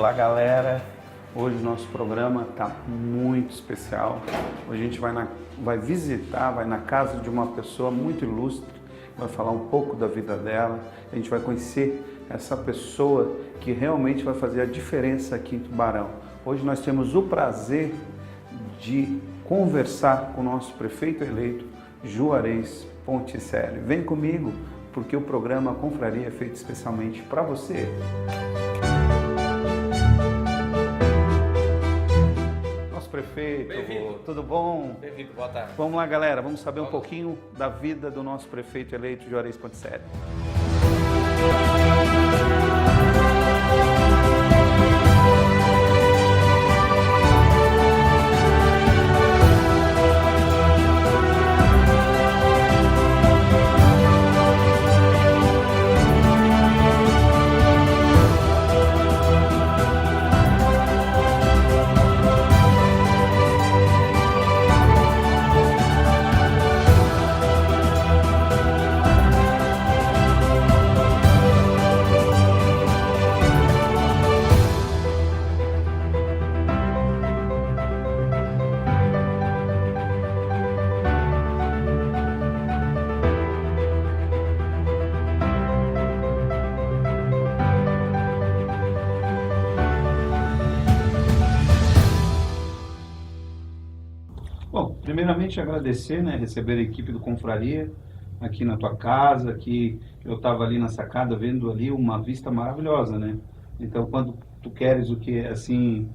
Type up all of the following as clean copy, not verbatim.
Olá galera, hoje o nosso programa está muito especial. Hoje a gente vai visitar, vai na casa de uma pessoa muito ilustre, vai falar um pouco da vida dela, a gente vai conhecer essa pessoa que realmente vai fazer a diferença aqui em Tubarão. Hoje nós temos o prazer de conversar com o nosso prefeito eleito, Juarez Ponticelli. Vem comigo, porque o programa Confraria é feito especialmente para você. Prefeito, tudo bom? Bem-vindo, boa tarde. Vamos lá, galera, vamos saber um pouquinho da vida do nosso prefeito eleito, Juarez Ponticelli. Bom, primeiramente agradecer, receber a equipe do Confraria aqui na tua casa, que eu estava ali na sacada vendo ali uma vista maravilhosa, né? Então, quando tu queres o que, assim,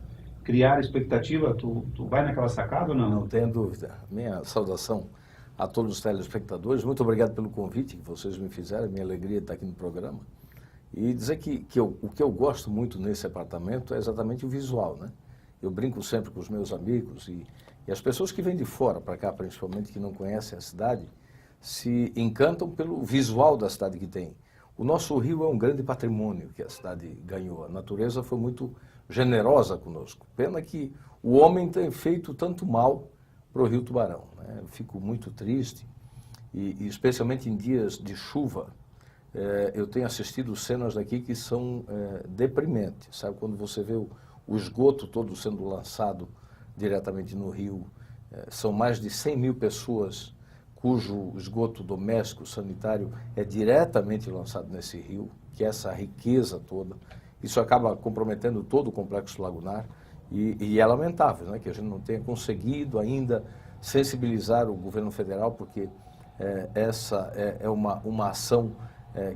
criar expectativa, tu vai naquela sacada ou não? Não tenho dúvida. Minha saudação a todos os telespectadores. Muito obrigado pelo convite que vocês me fizeram, é minha alegria estar aqui no programa. E dizer que o que eu gosto muito nesse apartamento é exatamente o visual, né? Eu brinco sempre com os meus amigos e as pessoas que vêm de fora para cá, principalmente que não conhecem a cidade, se encantam pelo visual da cidade que tem. O nosso rio é um grande patrimônio que a cidade ganhou. A natureza foi muito generosa conosco. Pena que o homem tem feito tanto mal para o Rio Tubarão, né? Eu fico muito triste e especialmente em dias de chuva, eu tenho assistido cenas daqui que são deprimentes. Sabe, quando você vê o esgoto todo sendo lançado diretamente no rio, são mais de 100 mil pessoas cujo esgoto doméstico, sanitário, é diretamente lançado nesse rio, que é essa riqueza toda. Isso acaba comprometendo todo o complexo lagunar e é lamentável, né, que a gente não tenha conseguido ainda sensibilizar o governo federal, porque essa é uma ação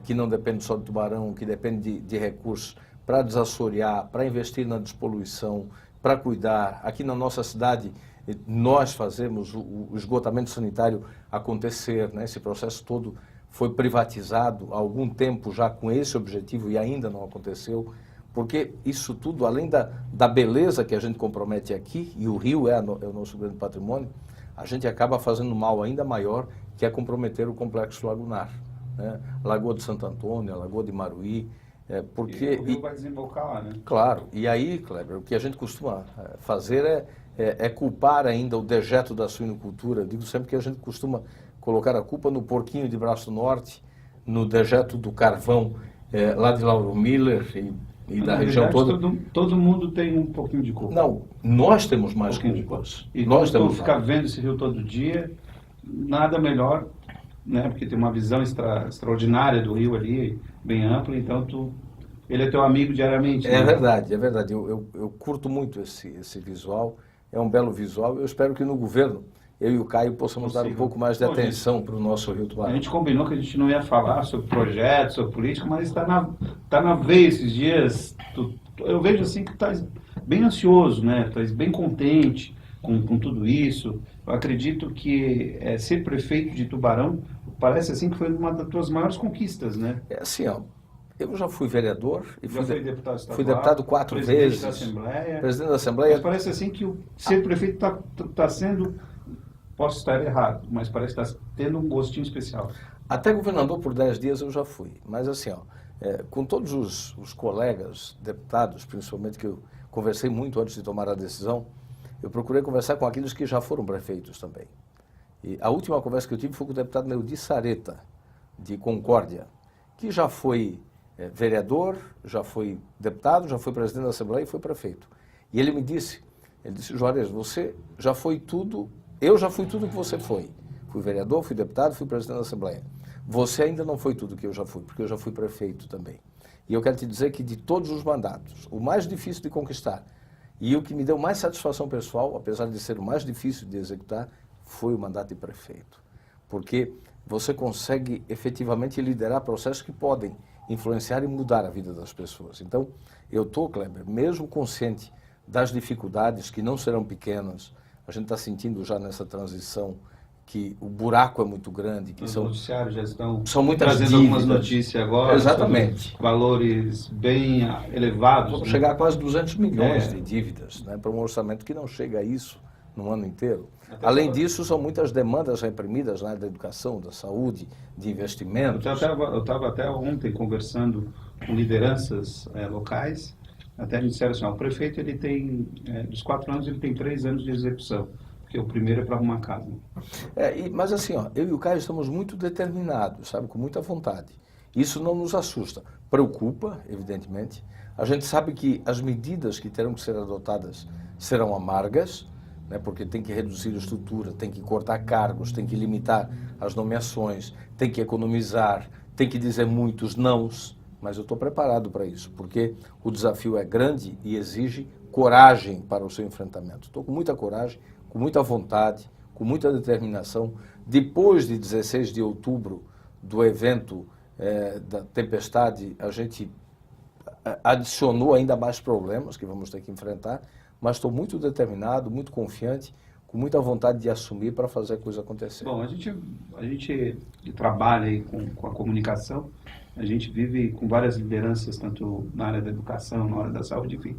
que não depende só do Tubarão, que depende de recursos para desassorear, para investir na despoluição, para cuidar. Aqui na nossa cidade, nós fazemos o esgotamento sanitário acontecer, né? Esse processo todo foi privatizado há algum tempo já com esse objetivo e ainda não aconteceu, porque isso tudo, além da beleza que a gente compromete aqui, e o rio é o nosso grande patrimônio, a gente acaba fazendo mal ainda maior, que é comprometer o complexo lagunar, né? Lagoa de Santo Antônio, a Lagoa de Maruí, porque... E o rio vai desembocar lá, né? Claro, e aí, Kleber, o que a gente costuma fazer é culpar ainda o dejeto da suinocultura. Eu digo sempre que a gente costuma colocar a culpa no porquinho de Braço Norte, no dejeto do carvão lá de Lauro Miller e da região toda. Todo mundo tem um pouquinho de culpa. Não, nós temos mais culpas. E nós temos ficar vendo esse rio todo dia, nada melhor, né? Porque tem uma visão extraordinária do rio ali, bem ampla, então ele é teu amigo diariamente. É né? verdade, é verdade. Eu curto muito esse visual, é um belo visual. Eu espero que no governo, eu e o Caio possamos dar um pouco mais de atenção para o nosso Rio Tubarão. A gente combinou que a gente não ia falar sobre projetos, sobre política, mas está na veia esses dias. Eu vejo assim que estás bem ansioso, né? Estás bem contente com tudo isso. Eu acredito que ser prefeito de Tubarão parece assim que foi uma das tuas maiores conquistas, né? É assim, ó. Eu já fui vereador e fui deputado estadual, fui deputado 4 vezes, presidente da Assembleia. Mas parece assim que ser prefeito está sendo, posso estar errado, mas parece que está tendo um gostinho especial. Até governador por 10 dias eu já fui, mas assim, ó, com todos os colegas deputados, principalmente que eu conversei muito antes de tomar a decisão, eu procurei conversar com aqueles que já foram prefeitos também. E a última conversa que eu tive foi com o deputado Neudi Sareta, de Concórdia, que já foi vereador, já foi deputado, já foi presidente da Assembleia e foi prefeito. E ele disse, Juarez, você já foi tudo, eu já fui tudo que você foi. Fui vereador, fui deputado, fui presidente da Assembleia. Você ainda não foi tudo que eu já fui, porque eu já fui prefeito também. E eu quero te dizer que de todos os mandatos, o mais difícil de conquistar e o que me deu mais satisfação pessoal, apesar de ser o mais difícil de executar, foi o mandato de prefeito. Porque você consegue efetivamente liderar processos que podem influenciar e mudar a vida das pessoas. Então, eu estou, Kleber, mesmo consciente das dificuldades que não serão pequenas, a gente está sentindo já nessa transição que o buraco é muito grande, que os noticiários já estão trazendo dívidas, algumas notícias agora. Exatamente. Valores bem elevados. Vamos chegar a quase 200 milhões de dívidas, né, para um orçamento que não chega a isso no ano inteiro. Além disso, são muitas demandas reprimidas na área da educação, da saúde, de investimentos. Eu estava até ontem conversando com lideranças locais, até me disseram assim, o prefeito ele tem, dos 4 anos, ele tem 3 anos de execução. Porque o primeiro é para arrumar casa. Mas assim, eu e o Caio estamos muito determinados, sabe, com muita vontade. Isso não nos assusta. Preocupa, evidentemente. A gente sabe que as medidas que terão que ser adotadas serão amargas, né, porque tem que reduzir a estrutura, tem que cortar cargos, tem que limitar as nomeações, tem que economizar, tem que dizer muitos nãos. Mas eu estou preparado para isso, porque o desafio é grande e exige coragem para o seu enfrentamento. Estou com muita coragem, com muita vontade, com muita determinação. Depois de 16 de outubro, do evento da tempestade, a gente adicionou ainda mais problemas que vamos ter que enfrentar, mas estou muito determinado, muito confiante, com muita vontade de assumir para fazer a coisa acontecer. Bom, a gente trabalha aí com a comunicação, a gente vive com várias lideranças, tanto na área da educação, na área da saúde, enfim.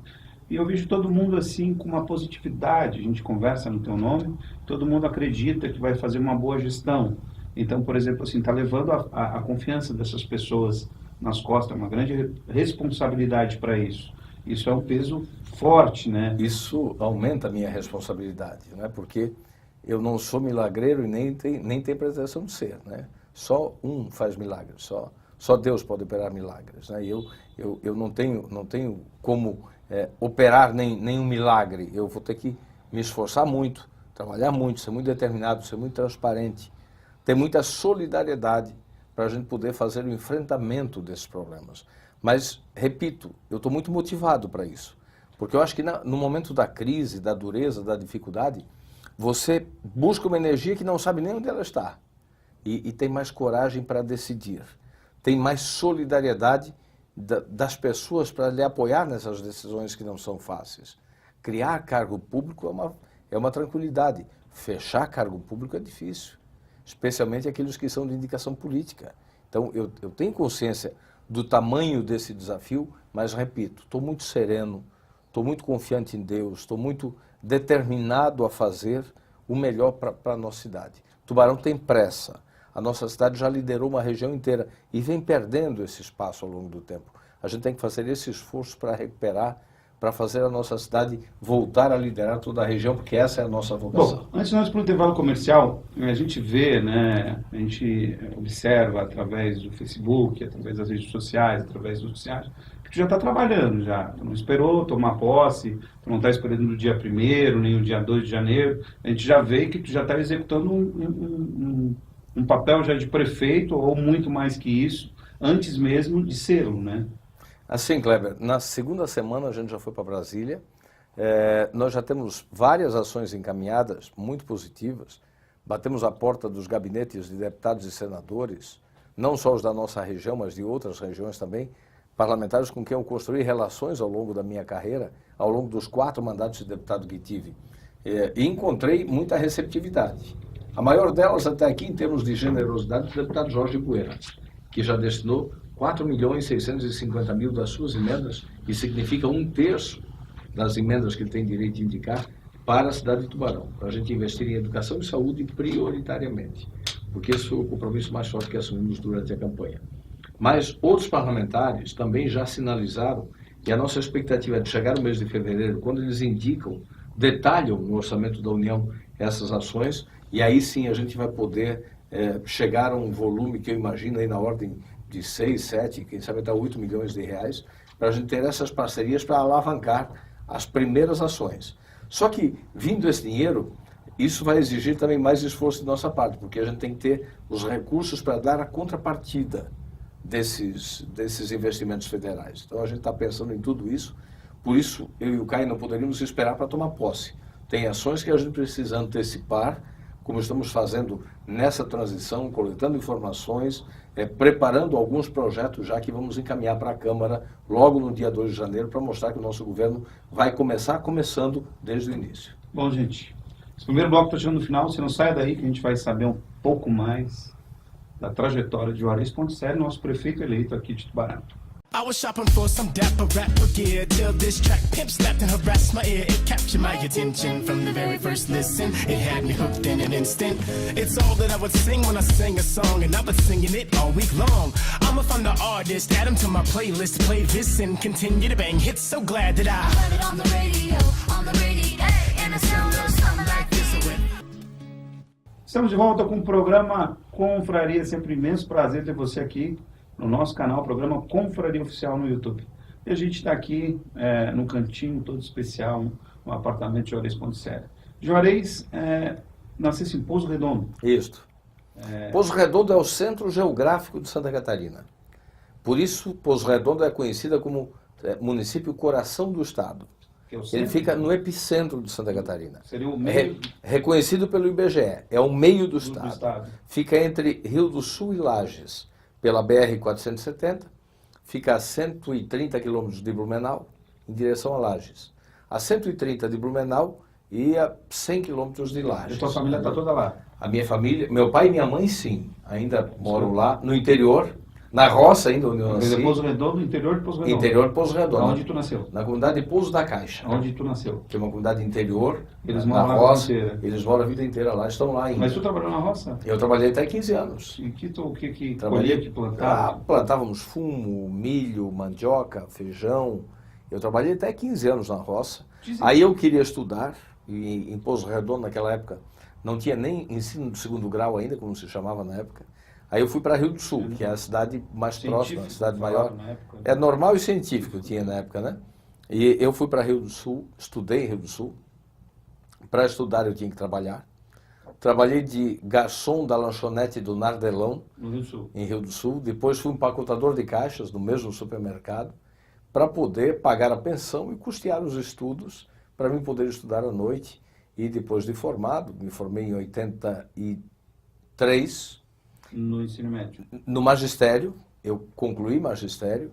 E eu vejo todo mundo assim com uma positividade, a gente conversa no teu nome, todo mundo acredita que vai fazer uma boa gestão. Então, por exemplo, assim, está levando a confiança dessas pessoas nas costas, uma grande responsabilidade para isso. Isso é um peso forte, né? Isso aumenta a minha responsabilidade, né? Porque eu não sou milagreiro e nem tenho pretensão de ser, né? Só um faz milagres, só Deus pode operar milagres, né? E eu não tenho como operar nenhum milagre. Eu vou ter que me esforçar muito, trabalhar muito, ser muito determinado, ser muito transparente, ter muita solidariedade para a gente poder fazer o enfrentamento desses problemas. Mas, repito, eu estou muito motivado para isso, porque eu acho que no momento da crise, da dureza, da dificuldade, você busca uma energia que não sabe nem onde ela está e tem mais coragem para decidir, tem mais solidariedade das pessoas para lhe apoiar nessas decisões que não são fáceis. Criar cargo público é uma tranquilidade. Fechar cargo público é difícil, especialmente aqueles que são de indicação política. Então, eu tenho consciência do tamanho desse desafio, mas, repito, estou muito sereno, estou muito confiante em Deus, estou muito determinado a fazer o melhor para a nossa cidade. Tubarão tem pressa. A nossa cidade já liderou uma região inteira e vem perdendo esse espaço ao longo do tempo. A gente tem que fazer esse esforço para recuperar, para fazer a nossa cidade voltar a liderar toda a região, porque essa é a nossa vocação. Bom, antes de nós para o intervalo comercial, a gente vê, né, a gente observa através do Facebook, através das redes sociais, através do noticiário, que tu já está trabalhando já. Tu não esperou tomar posse, tu não está esperando no dia 1º, nem o dia 2 de janeiro. A gente já vê que tu já está executando um papel já de prefeito, ou muito mais que isso, antes mesmo de ser, né? Assim, Kleber, na segunda semana a gente já foi para Brasília, nós já temos várias ações encaminhadas, muito positivas, batemos a porta dos gabinetes de deputados e senadores, não só os da nossa região, mas de outras regiões também, parlamentares com quem eu construí relações ao longo da minha carreira, ao longo dos 4 mandatos de deputado que tive, e encontrei muita receptividade. A maior delas até aqui, em termos de generosidade, do deputado Jorge Buera, que já destinou 4.650.000 das suas emendas, que significa 1/3 das emendas que ele tem direito de indicar, para a cidade de Tubarão, para a gente investir em educação e saúde prioritariamente, porque esse foi o compromisso mais forte que assumimos durante a campanha. Mas outros parlamentares também já sinalizaram, e a nossa expectativa é de chegar no mês de fevereiro, quando eles detalham no orçamento da União essas ações, e aí sim a gente vai poder chegar a um volume que eu imagino aí na ordem de 6, 7, quem sabe até 8 milhões de reais, para a gente ter essas parcerias para alavancar as primeiras ações. Só que, vindo esse dinheiro, isso vai exigir também mais esforço de nossa parte, porque a gente tem que ter os recursos para dar a contrapartida desses investimentos federais. Então a gente está pensando em tudo isso, por isso eu e o Caio não poderíamos esperar para tomar posse. Tem ações que a gente precisa antecipar, como estamos fazendo nessa transição, coletando informações, preparando alguns projetos já que vamos encaminhar para a Câmara logo no dia 2 de janeiro para mostrar que o nosso governo vai começando desde o início. Bom, gente, esse primeiro bloco está chegando no final, você não saia daí que a gente vai saber um pouco mais da trajetória de Juarez Ponticelli, nosso prefeito eleito aqui de Tubarão. I was shopping for some dapper rapper gear till this track pimp slapped and harassed my ear. It captured my attention from the very first listen. It had me hooked in an instant. It's all that I would sing when I sing a song, and I've been singing it all week long. I'ma find the artist, add him to my playlist, play this and continue to bang hits. So glad that I heard it on the radio, and it sounded something like this. Estamos de volta com o programa Confraria, sempre imenso prazer ter você aqui no nosso canal, programa Confraria Oficial no YouTube. E a gente está aqui no cantinho todo especial, no apartamento de Juarez Ponticelli. Juarez nasceu em Pouso Redondo. Isso. Pouso Redondo é o centro geográfico de Santa Catarina. Por isso, Pouso Redondo é conhecida como município coração do estado. Ele fica no epicentro de Santa Catarina. Seria o meio... Reconhecido pelo IBGE, é o meio do estado. Fica entre Rio do Sul e Lages, pela BR-470, fica a 130 quilômetros de Blumenau, em direção a Lages. A 130 de Blumenau e a 100 quilômetros de Lages. A tua família está toda lá? A minha família, meu pai e minha mãe, sim, ainda moram lá, no interior, na roça ainda, onde eu nasci. Pouso Redondo, interior de Pouso Redondo. Interior de Pouso Redondo. Onde tu nasceu? Na comunidade de Pouso da Caixa. Onde tu nasceu? Que é uma comunidade interior, eles na moram roça. A vida inteira. Eles moram a vida inteira lá, estão lá ainda. Mas tu trabalhou na roça? Eu trabalhei até 15 anos. E o que colhia, que plantava? Plantávamos fumo, milho, mandioca, feijão. Eu trabalhei até 15 anos na roça. Aí eu queria estudar, e em Pouso Redondo naquela época não tinha nem ensino de segundo grau ainda, como se chamava na época. Aí eu fui para Rio do Sul, que é a cidade mais próxima, a cidade maior. É normal e científico tinha na época, né? E eu fui para Rio do Sul, estudei em Rio do Sul. Para estudar eu tinha que trabalhar. Trabalhei de garçom da lanchonete do Nardelão, no Rio do Sul. Em Rio do Sul. Depois fui empacotador de caixas no mesmo supermercado, para poder pagar a pensão e custear os estudos, para mim poder estudar à noite. E depois de formado, me formei em 83. No ensino médio? No magistério, eu concluí magistério,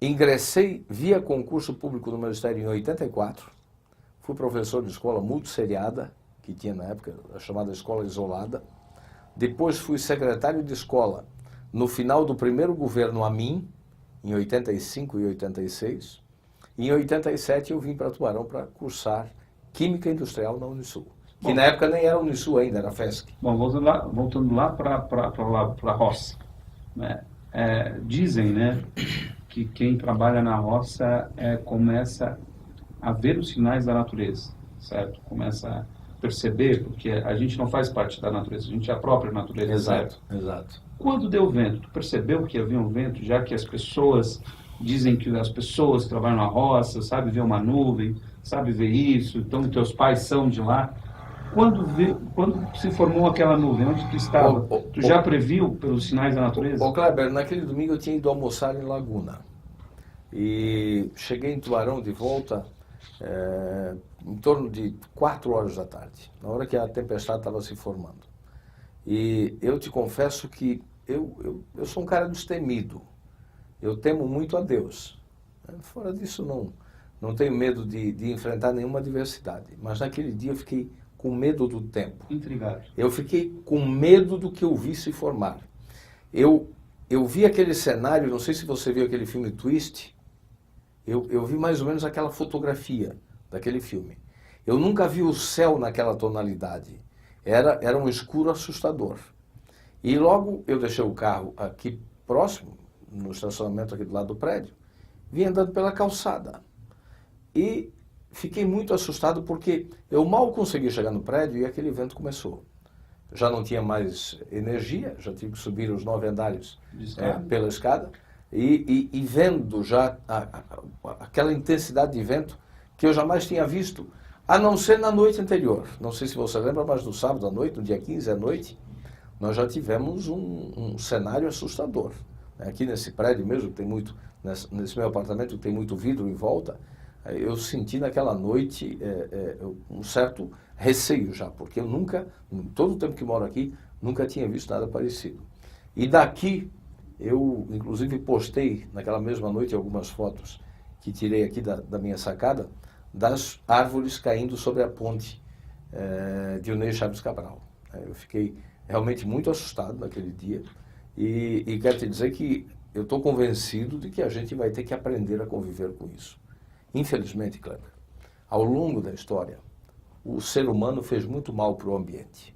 ingressei via concurso público no magistério em 84, fui professor de escola multisseriada, que tinha na época a chamada escola isolada, depois fui secretário de escola no final do primeiro governo AMIN, em 85 e 86, e em 87 eu vim para Tubarão para cursar Química Industrial na Unisul. Que na época nem era Unisul ainda, era FESC. Bom, voltando lá para a roça. Né? Dizem, né, que quem trabalha na roça começa a ver os sinais da natureza, certo? Começa a perceber, porque a gente não faz parte da natureza, a gente é a própria natureza. Exato, certo? Exato. Quando deu vento, tu percebeu que havia um vento, já que as pessoas dizem que as pessoas que trabalham na roça sabem ver uma nuvem, sabem ver isso, então teus pais são de lá. Quando se formou aquela nuvem, onde tu estava? Tu já previu pelos sinais da natureza? Kleber, naquele domingo eu tinha ido almoçar em Laguna. E cheguei em Tubarão de volta em torno de 4 horas da tarde, na hora que a tempestade estava se formando. E eu te confesso que eu sou um cara destemido. Eu temo muito a Deus. Fora disso, não tenho medo de enfrentar nenhuma adversidade. Mas naquele dia eu fiquei com medo do tempo. Intrigado. Eu fiquei com medo do que eu vi se formar. Eu vi aquele cenário, não sei se você viu aquele filme Twist, eu vi mais ou menos aquela fotografia daquele filme. Eu nunca vi o céu naquela tonalidade. Era um escuro assustador. E logo eu deixei o carro aqui próximo, no estacionamento aqui do lado do prédio, vim andando pela calçada. E fiquei muito assustado porque eu mal consegui chegar no prédio e aquele vento começou. já não tinha mais energia, já tive que subir os 9 andares escada. Pela escada, e vendo já aquela intensidade de vento que eu jamais tinha visto, a não ser na noite anterior. Não sei se você lembra, mas no sábado à noite, no dia 15 à noite, nós já tivemos um cenário assustador. Aqui nesse prédio mesmo, que tem muito, nesse meu apartamento, que tem muito vidro em volta, eu senti naquela noite um certo receio já, porque eu nunca, em todo o tempo que moro aqui, nunca tinha visto nada parecido. E daqui, eu inclusive postei naquela mesma noite algumas fotos que tirei aqui da minha sacada, das árvores caindo sobre a ponte de Eunêio Chaves Cabral. Eu fiquei realmente muito assustado naquele dia e quero te dizer que eu estou convencido de que a gente vai ter que aprender a conviver com isso. Infelizmente, Kleber, ao longo da história, o ser humano fez muito mal para o ambiente.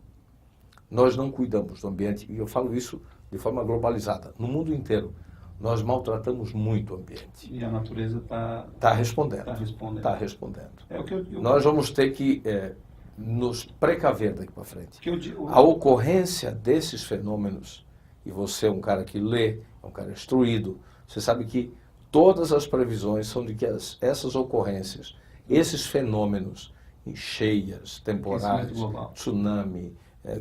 Nós não cuidamos do ambiente, e eu falo isso de forma globalizada. No mundo inteiro, nós maltratamos muito o ambiente. E a natureza está respondendo. Está respondendo. É o que nós vamos ter que nos precaver daqui para frente. A ocorrência desses fenômenos, e você é um cara que lê, é um cara instruído, você sabe que todas as previsões são de que essas ocorrências, esses fenômenos, cheias, temporais, tsunami,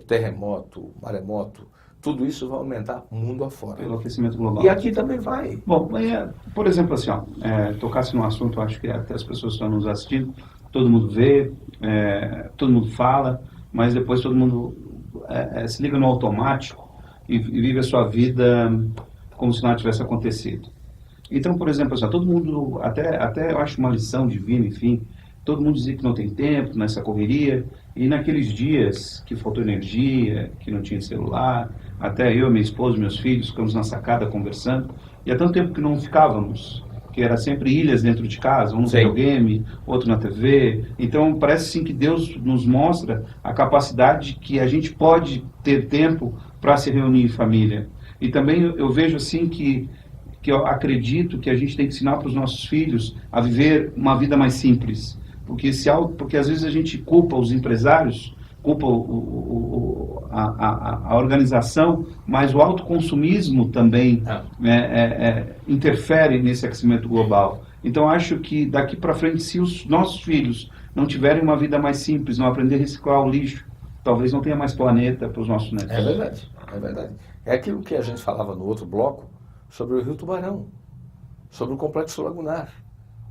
terremoto, maremoto, tudo isso vai aumentar mundo afora. Pelo aquecimento global. E aqui também vai. Bom, por exemplo, assim, tocasse num assunto, acho que até as pessoas que estão nos assistindo, todo mundo vê, todo mundo fala, mas depois todo mundo se liga no automático e vive a sua vida como se nada tivesse acontecido. Então, por exemplo, assim, todo mundo, até eu acho uma lição divina, enfim, todo mundo dizia que não tem tempo nessa correria, e naqueles dias que faltou energia, que não tinha celular, até eu, minha esposa, meus filhos, ficamos na sacada conversando, e há tanto tempo que não ficávamos, que era sempre ilhas dentro de casa, um no videogame, outro na TV. Então, parece sim que Deus nos mostra a capacidade que a gente pode ter tempo para se reunir em família. E também eu vejo assim que eu acredito que a gente tem que ensinar para os nossos filhos a viver uma vida mais simples. Porque às vezes a gente culpa os empresários, culpa a organização, mas o autoconsumismo também interfere nesse aquecimento global. Então acho que daqui para frente, se os nossos filhos não tiverem uma vida mais simples, não aprender a reciclar o lixo, talvez não tenha mais planeta para os nossos netos. É verdade, é verdade. É aquilo que a gente falava no outro bloco sobre o Rio Tubarão, sobre o Complexo Lagunar.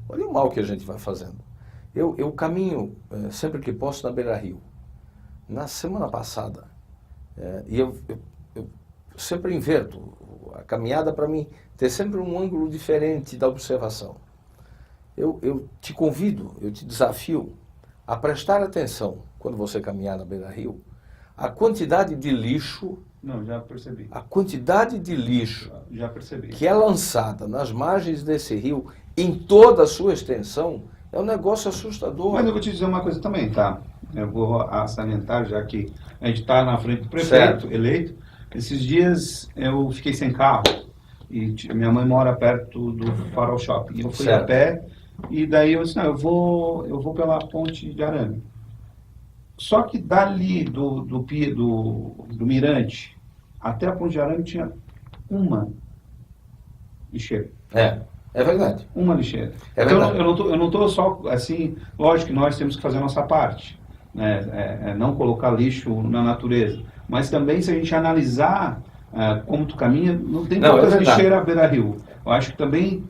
Olha o mal que a gente vai fazendo. Eu caminho sempre que posso na Beira-Rio. Na semana passada, e eu sempre inverto a caminhada para mim ter sempre um ângulo diferente da observação. Eu te convido, eu te desafio a prestar atenção, quando você caminhar na Beira-Rio, a quantidade de lixo. Não, já percebi. A quantidade de lixo já percebi. Que é lançada nas margens desse rio, em toda a sua extensão, é um negócio assustador. Mas eu vou te dizer uma coisa também, tá? Eu vou salientar, já que a gente está na frente do prefeito eleito. Esses dias eu fiquei sem carro e minha mãe mora perto do Farol Shopping. Eu fui a pé e daí eu disse, não, eu vou pela ponte de Arame. Só que dali do Mirante até a ponte de Arame tinha uma lixeira. É verdade. Uma lixeira. É então, verdade. eu não estou só, assim, lógico que nós temos que fazer a nossa parte, né? Não colocar lixo na natureza, mas também se a gente analisar como tu caminha, não tem poucas lixeiras à beira-rio. Eu acho que também,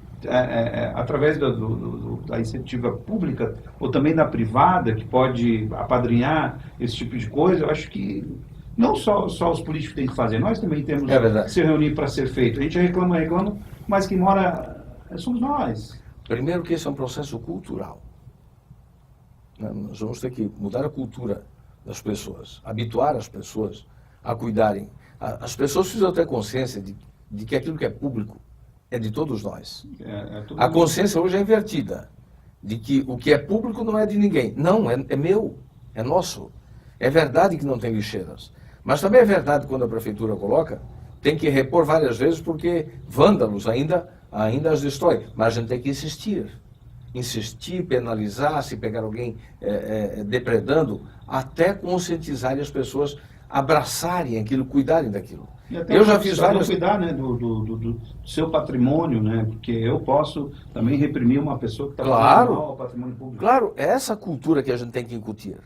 através da iniciativa pública, ou também da privada, que pode apadrinhar esse tipo de coisa, eu acho que não só os políticos têm que fazer, nós também temos que se reunir para ser feito. A gente reclama, mas quem mora somos nós. Primeiro que esse é um processo cultural. Nós vamos ter que mudar a cultura das pessoas, habituar as pessoas a cuidarem. As pessoas precisam ter consciência de que aquilo que é público é de todos nós. A consciência hoje é invertida, de que o que é público não é de ninguém. Não, é meu, é nosso. É verdade que não tem lixeiras, mas também é verdade quando a prefeitura coloca, tem que repor várias vezes porque vândalos ainda as destrói. Mas a gente tem que insistir, penalizar, se pegar alguém depredando, até conscientizar as pessoas abraçarem aquilo, cuidarem daquilo. E até Eu já fiz várias... cuidar, né, do seu patrimônio, né? Porque eu posso também reprimir uma pessoa que está fazendo mal ao patrimônio público. Claro, é essa cultura que a gente tem que incutir,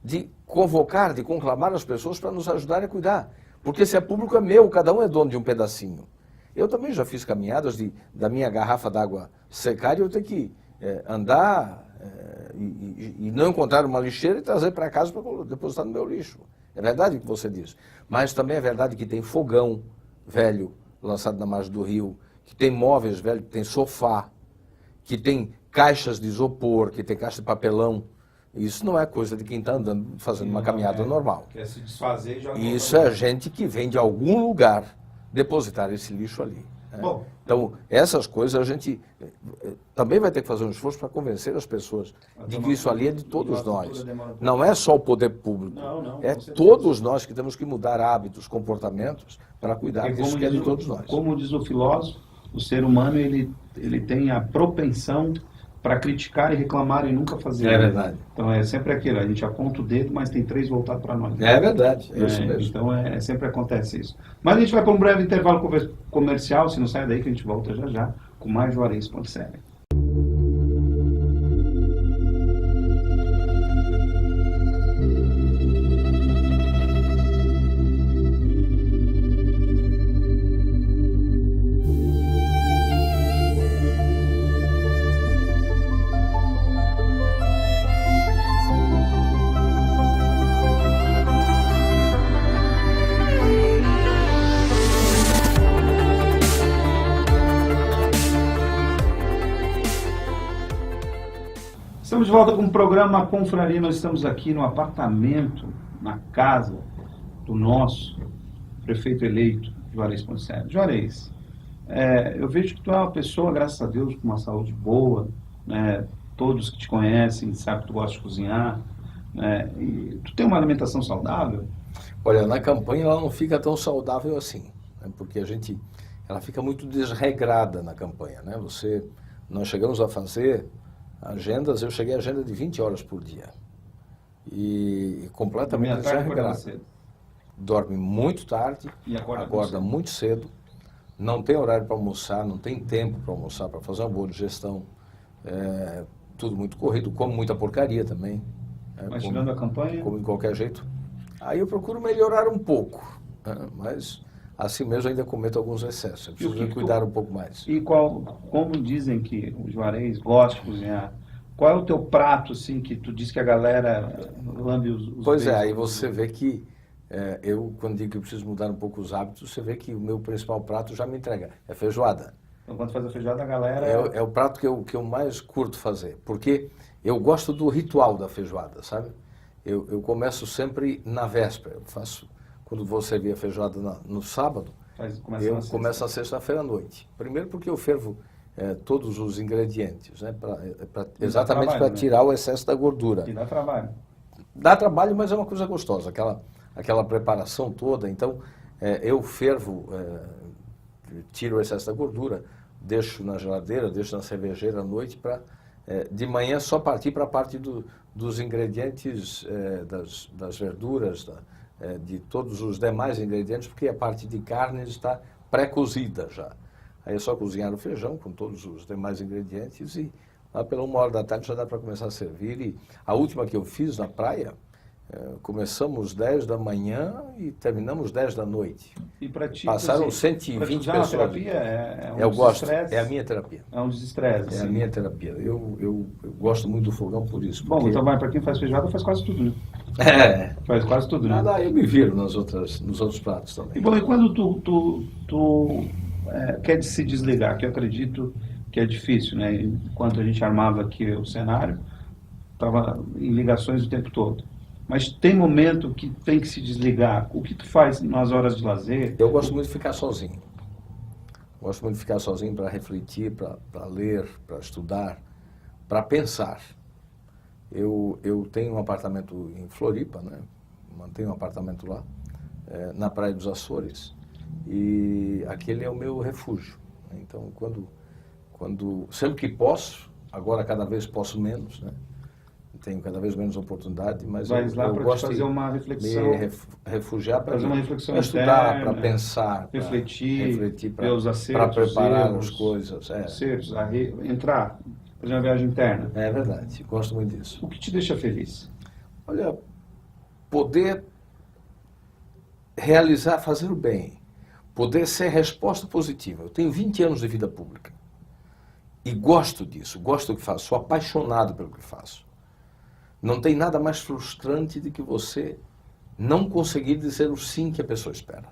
de convocar, de conclamar as pessoas para nos ajudarem a cuidar. Porque se é público é meu, cada um é dono de um pedacinho. Eu também já fiz caminhadas da minha garrafa d'água secar e eu ter que andar e não encontrar uma lixeira e trazer para casa para depositar no meu lixo. É verdade o que você diz. Mas também é verdade que tem fogão velho lançado na margem do rio, que tem móveis velhos, que tem sofá, que tem caixas de isopor, que tem caixa de papelão. Isso não é coisa de quem está andando, fazendo uma caminhada normal. Quer se desfazer e jogar. Isso é gente que vem de algum lugar depositar esse lixo ali. Né? Bom, então, essas coisas a gente também vai ter que fazer um esforço para convencer as pessoas de que isso ali é de todos nós. Não é só o poder público. Não, é com certeza. todos nós que temos que mudar hábitos, comportamentos para cuidar porque disso que é de todos nós. Como diz o filósofo, o ser humano ele tem a propensão para criticar e reclamar e nunca fazer. É verdade. Então é sempre aquilo, a gente aponta o dedo, mas tem 3 voltados para nós. É verdade, é isso mesmo. Então sempre acontece isso. Mas a gente vai para um breve intervalo comercial, se não sai daí que a gente volta já já com mais Juarez Ponticelli. Estamos de volta com o programa Confraria. Nós estamos aqui no apartamento, na casa do nosso prefeito eleito, Juarez Ponticelli. Juarez, eu vejo que tu é uma pessoa, graças a Deus, com uma saúde boa, né? Todos que te conhecem sabem que tu gosta de cozinhar, né? E tu tem uma alimentação saudável? Olha, na campanha ela não fica tão saudável assim, né? Porque ela fica muito desregrada na campanha, né? Nós chegamos a fazer agendas, eu cheguei a agenda de 20 horas por dia. E completamente desregrada. Dorme muito tarde, e acorda muito cedo, não tem horário para almoçar, não tem tempo para almoçar, para fazer uma boa digestão. Tudo muito corrido, como muita porcaria também. Mas tirando a campanha? Como de qualquer jeito. Aí eu procuro melhorar um pouco, né? Mas assim mesmo ainda cometo alguns excessos. Eu preciso cuidar um pouco mais. E como dizem que o Juarez gosta de cozinhar, qual é o teu prato, assim, que tu diz que a galera lambe os Pois é, aí você vê que eu, quando digo que eu preciso mudar um pouco os hábitos, você vê que o meu principal prato já me entrega. É feijoada. Então, quando faz a feijoada, a galera... É o prato que eu mais curto fazer, porque eu gosto do ritual da feijoada, sabe? Eu começo sempre na véspera. Eu faço, quando vou servir a feijoada no sábado, eu começo na sexta-feira à noite. Primeiro porque eu fervo todos os ingredientes, né? Exatamente para tirar o excesso da gordura. E dá trabalho. Dá trabalho, mas é uma coisa gostosa, aquela preparação toda. Então, eu fervo, tiro o excesso da gordura, deixo na geladeira, deixo na cervejeira à noite para, de manhã, só partir para a parte dos ingredientes, das verduras, de todos os demais ingredientes, porque a parte de carne está pré-cozida já. Aí é só cozinhar o feijão com todos os demais ingredientes e lá pela 1h da tarde já dá para começar a servir. E a última que eu fiz na praia, começamos 10 da manhã e terminamos 10 da noite. E para ti, passaram 120 pessoas. Terapia eu gosto, é a minha terapia. É um desestresse. É a minha terapia. Eu gosto muito do fogão por isso. Bom, então para quem faz feijoada faz quase tudo, né? Faz quase tudo, né? Nada, eu me viro nos outros pratos também. E quando tu quer se desligar, que eu acredito que é difícil, né? Enquanto a gente armava aqui o cenário, estava em ligações o tempo todo. Mas tem momento que tem que se desligar. O que tu faz nas horas de lazer? Eu gosto muito de ficar sozinho. Gosto muito de ficar sozinho para refletir, para ler, para estudar, para pensar. Eu tenho um apartamento em Floripa, né? Mantenho um apartamento lá, na Praia dos Açores, e aquele é o meu refúgio. Então, sempre que posso, agora cada vez posso menos, né? tenho cada vez menos oportunidade, mas Vais lá eu para gosto fazer de uma reflexão, me refugiar para fazer uma reflexão estudar, interna, para pensar, refletir, ver os para acertos, preparar erros, as coisas. acertos, entrar, fazer uma viagem interna. É verdade, gosto muito disso. O que te deixa feliz? Olha, poder realizar, fazer o bem, poder ser resposta positiva. Eu tenho 20 anos de vida pública e gosto disso, gosto do que faço, sou apaixonado pelo que faço. Não tem nada mais frustrante do que você não conseguir dizer o sim que a pessoa espera.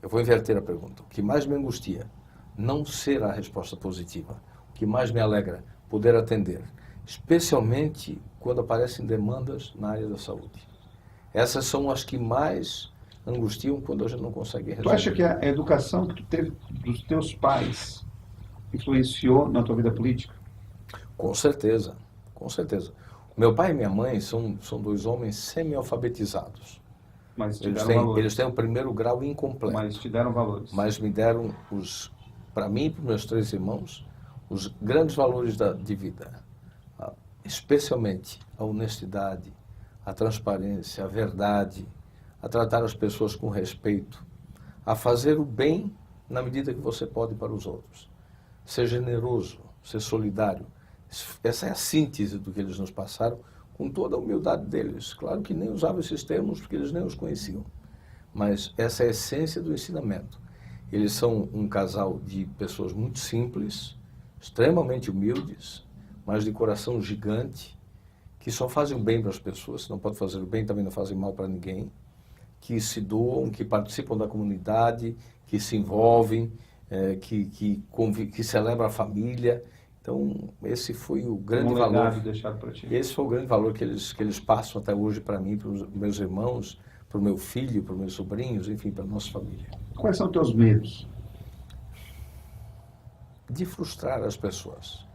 Eu vou inverter a pergunta. O que mais me angustia, não ser a resposta positiva. O que mais me alegra, poder atender. Especialmente quando aparecem demandas na área da saúde. Essas são as que mais angustiam quando a gente não consegue resolver. Tu acha que a educação que tu teve dos teus pais influenciou na tua vida política? Com certeza, com certeza. Meu pai e minha mãe são dois homens semi-alfabetizados. Mas te deram valores. Eles têm o primeiro grau incompleto. Mas te deram valores. Mas me deram, para mim e para os meus 3 irmãos, os grandes valores de vida. Especialmente a honestidade, a transparência, a verdade, a tratar as pessoas com respeito, a fazer o bem na medida que você pode para os outros. Ser generoso, ser solidário. Essa é a síntese do que eles nos passaram, com toda a humildade deles. Claro que nem usavam esses termos, porque eles nem os conheciam. Mas essa é a essência do ensinamento. Eles são um casal de pessoas muito simples, extremamente humildes, mas de coração gigante, que só fazem o bem para as pessoas, se não pode fazer o bem, também não fazem mal para ninguém, que se doam, que participam da comunidade, que se envolvem, que celebram a família. Então, esse foi o grande valor. Deixado para ti. Esse foi o grande valor que eles passam até hoje para mim, para os meus irmãos, para o meu filho, para os meus sobrinhos, enfim, para a nossa família. Quais são os teus medos? De frustrar as pessoas,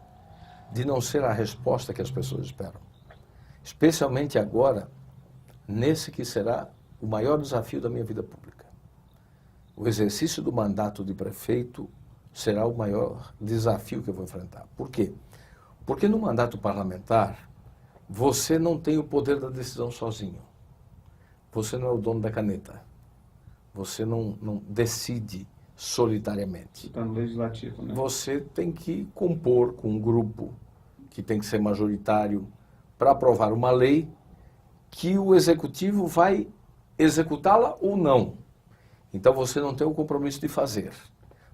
de não ser a resposta que as pessoas esperam. Especialmente agora, nesse que será o maior desafio da minha vida pública. O exercício do mandato de prefeito será o maior desafio que eu vou enfrentar. Por quê? Porque no mandato parlamentar, você não tem o poder da decisão sozinho. Você não é o dono da caneta. Você não decide solitariamente. Está no legislativo, né? Você tem que compor com um grupo que tem que ser majoritário para aprovar uma lei que o executivo vai executá-la ou não. Então você não tem o compromisso de fazer.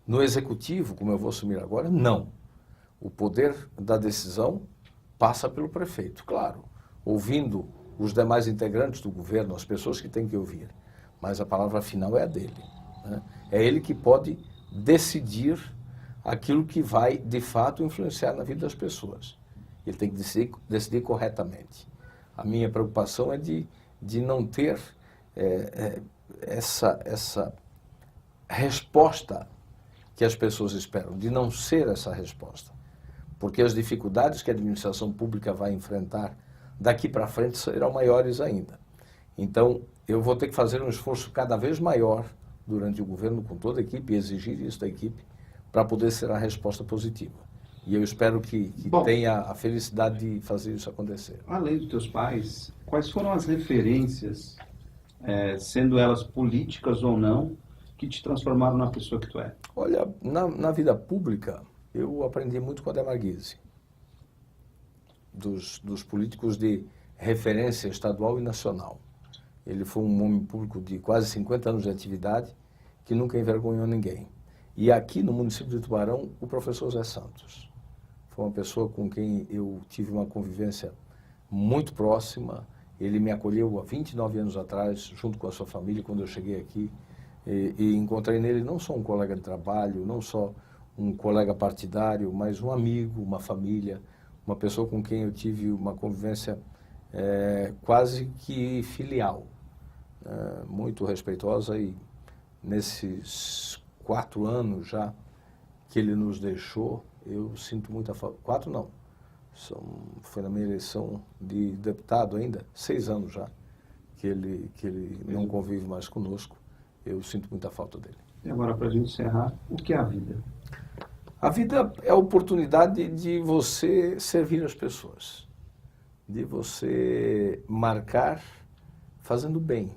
No executivo, como eu vou assumir agora, não. O poder da decisão passa pelo prefeito, claro, ouvindo os demais integrantes do governo, as pessoas que têm que ouvir. Mas a palavra final é a dele, né? É ele que pode decidir aquilo que vai, de fato, influenciar na vida das pessoas. Ele tem que decidir corretamente. A minha preocupação é de não ter essa resposta que as pessoas esperam, de não ser essa resposta. Porque as dificuldades que a administração pública vai enfrentar daqui para frente serão maiores ainda. Então, eu vou ter que fazer um esforço cada vez maior durante o governo, com toda a equipe, e exigir isso da equipe, para poder ser a resposta positiva. E eu espero que tenha a felicidade de fazer isso acontecer. Além dos teus pais, quais foram as referências, sendo elas políticas ou não, que te transformaram na pessoa que tu é? Olha, na vida pública, eu aprendi muito com a Ademar Guise, dos políticos de referência estadual e nacional. Ele foi um homem público de quase 50 anos de atividade, que nunca envergonhou ninguém. E aqui no município de Tubarão, o professor Zé Santos. Foi uma pessoa com quem eu tive uma convivência muito próxima. Ele me acolheu há 29 anos atrás, junto com a sua família, quando eu cheguei aqui. E encontrei nele não só um colega de trabalho, não só um colega partidário, mas um amigo, uma família, uma pessoa com quem eu tive uma convivência quase que filial, muito respeitosa. E nesses 4 anos já que ele nos deixou, eu sinto muita falta. 4 não, foi na minha eleição de deputado ainda, 6 anos já que ele não convive mais conosco. Eu sinto muita falta dele. E agora, para a gente encerrar, o que é a vida? A vida é a oportunidade de você servir as pessoas, de você marcar fazendo bem,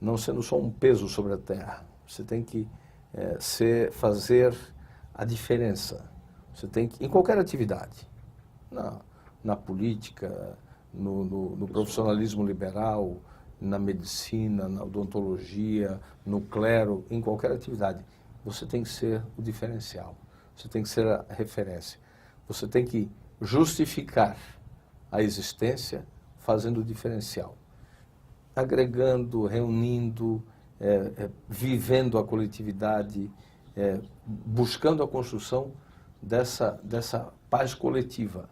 não sendo só um peso sobre a terra. Você tem que fazer a diferença. Você tem que, em qualquer atividade, na política, no profissionalismo liberal, na medicina, na odontologia, no clero, em qualquer atividade, você tem que ser o diferencial. Você tem que ser a referência. Você tem que justificar a existência fazendo o diferencial. Agregando, reunindo, vivendo a coletividade, buscando a construção dessa paz coletiva.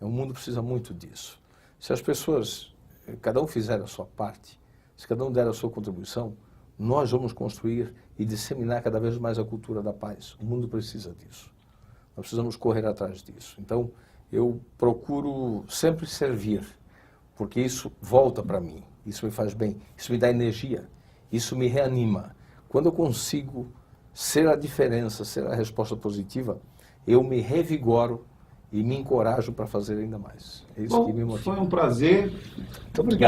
O mundo precisa muito disso. Se as pessoas, cada um fizer a sua parte, se cada um der a sua contribuição, nós vamos construir e disseminar cada vez mais a cultura da paz. O mundo precisa disso. Nós precisamos correr atrás disso. Então, eu procuro sempre servir, porque isso volta para mim, isso me faz bem, isso me dá energia, isso me reanima. Quando eu consigo ser a diferença, ser a resposta positiva, eu me revigoro e me encorajo para fazer ainda mais. É isso que me motiva. Foi um prazer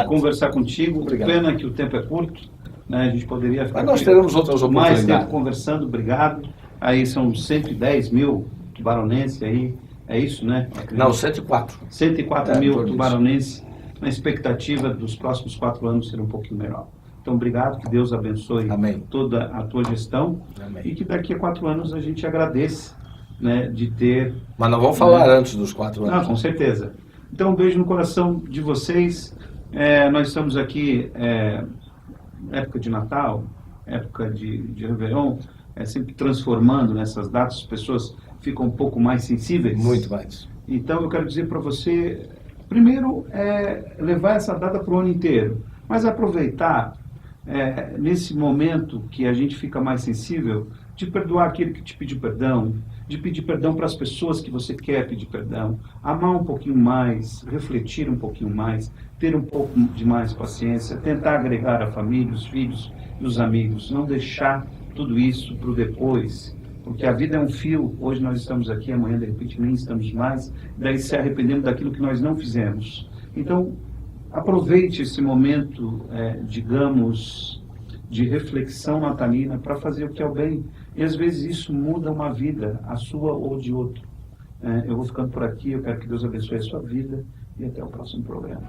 conversar contigo. Obrigado. Pena que o tempo é curto, né? A gente poderia ficar Mas nós teremos outras oportunidades. mais tempo conversando. Obrigado. Aí são 110 mil tubaronenses aí, é isso, né? Não, 104. 104 mil tubaronenses, na expectativa dos próximos 4 anos ser um pouquinho melhor. Então, obrigado, que Deus abençoe Amém. toda a tua gestão. Amém. E que daqui a 4 anos a gente agradeça, né, de ter... Mas não vamos falar antes dos 4 anos. Ah, com certeza. Então, um beijo no coração de vocês. Nós estamos aqui, época de Natal, época de Réveillon, sempre transformando nessas datas, as pessoas ficam um pouco mais sensíveis. Muito mais. Então, eu quero dizer para você, primeiro, levar essa data para o ano inteiro, mas aproveitar, nesse momento que a gente fica mais sensível, de perdoar aquele que te pediu perdão, de pedir perdão para as pessoas que você quer pedir perdão, amar um pouquinho mais, refletir um pouquinho mais, ter um pouco de mais paciência, tentar agregar a família, os filhos e os amigos, não deixar tudo isso para o depois, porque a vida é um fio, hoje nós estamos aqui, amanhã de repente nem estamos mais, daí se arrependemos daquilo que nós não fizemos. Então, aproveite esse momento, digamos, de reflexão natalina para fazer o que é o bem. E às vezes isso muda uma vida, a sua ou de outro. Eu vou ficando por aqui, eu quero que Deus abençoe a sua vida e até o próximo programa.